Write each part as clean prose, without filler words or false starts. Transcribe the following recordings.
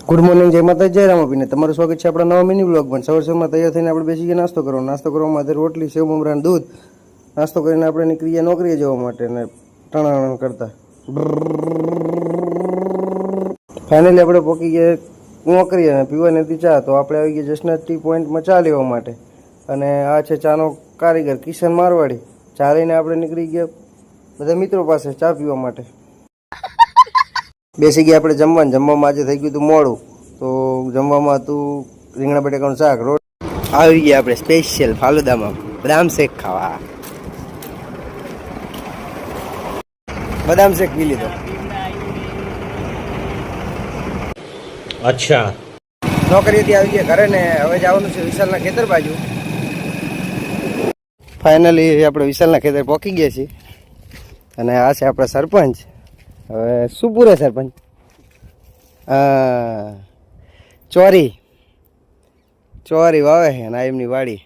Good morning, જય માતા, જય રામાપીને તમારું સ્વાગત છે આપણા નવા મિની બ્લોગમાં. સવારમાં તૈયાર થઈને આપણે બેસી ગયા નાસ્તો કરવામાં આજે રોટલી, સેવ મમરાનું દૂધ નાસ્તો કરીને આપણે નીકળી ગયા નોકરીએ જવા માટે ને ટણાણ કરતા. ફાઇનલી આપણે પહોંચી ગયા નોકરી અને પીવાની હતી ચા, તો આપણે આવી ગયા જસના ટી પોઈન્ટમાં ચા લેવા માટે. અને આ છે ચાનો કારીગર કિશન મારવાડી. ચા લઈને આપણે નીકળી ગયા બધા મિત્રો પાસે ચા પીવા માટે. બેસી ગયા આપણે જમવામાં આજે થઈ ગયું હતું મોડું, તો જમવામાં હતું રીંગણા બટેકાનું શાક, રોટ. આવી ગયા આપણે સ્પેશિયલ ફાલુદામાં બદામ શેક ખાવા. બદામ શેક પી લીધો. અચ્છા, નોકરીથી આવી ગયા ઘરે ને હવે જવાનું છે વિશાલના ખેતર બાજુ. ફાઇનલી આપણે વિશાલના ખેતર પહોંચી ગયા છીએ અને આ છે આપણા સરપંચ. હવે શું પૂરે સરપંચ? ચોરી વાવે છે અને એમની વાડી.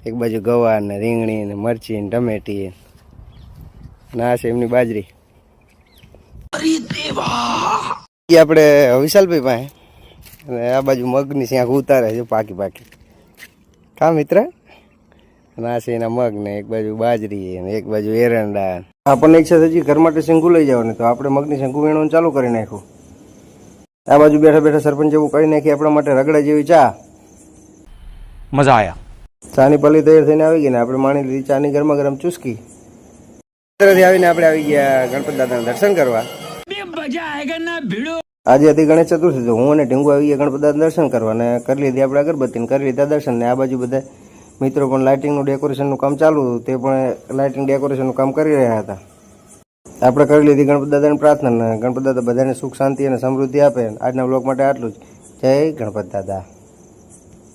એક બાજુ ગવાર ને રીંગણી ને મરચી ને ટમેટી ને આ છે એમની બાજરી. આપણે વિશાલભાઈ પાસે અને આ બાજુ મગની શાક ઉતારે છે પાકી. કા મિત્ર? અને આ છે એના મગ ને એક બાજુ બાજરી અને એક બાજુ એરંડા. આપણને ઈચ્છા થઈ ઘર માટે શંકુ લઈ જવાની, તો આપણે મગની શંકુ વેણવાનું ચાલુ કરી નાખ્યું. આ બાજુ બેઠા બેઠા સરપંચ જેવું કરી નાખી આપણા માટે રગડા જેવી ચા. મજા આયા. ચાની પલ્લી તૈયાર થઈને આવી ગઈ ને આપણે માણી લીધી ચાની ગરમા ગરમ ચુસ્કી. આવીને આપણે આવી ગયા ગણપત દાદાના દર્શન કરવા. આજે હતી ગણેશ ચતુર્થી, તો હું અને ઢીંગુ આવી ગયા ગણપત દાદાના દર્શન કરવા અને કરી લીધી આપણે અગરબત્તી કરી લીધા દર્શન. ને આ બાજુ બધા મિત્રો પણ લાઇટિંગનું ડેકોરેશનનું કામ ચાલુ હતું, તે પણ લાઇટિંગ ડેકોરેશનનું કામ કરી રહ્યા હતા. આપણે કરી લીધી ગણપત દાદાની પ્રાર્થના. ગણપત દાદા બધાને સુખ શાંતિ અને સમૃદ્ધિ આપે. આજના બ્લોગ માટે આટલું જ. જય ગણપત દાદા.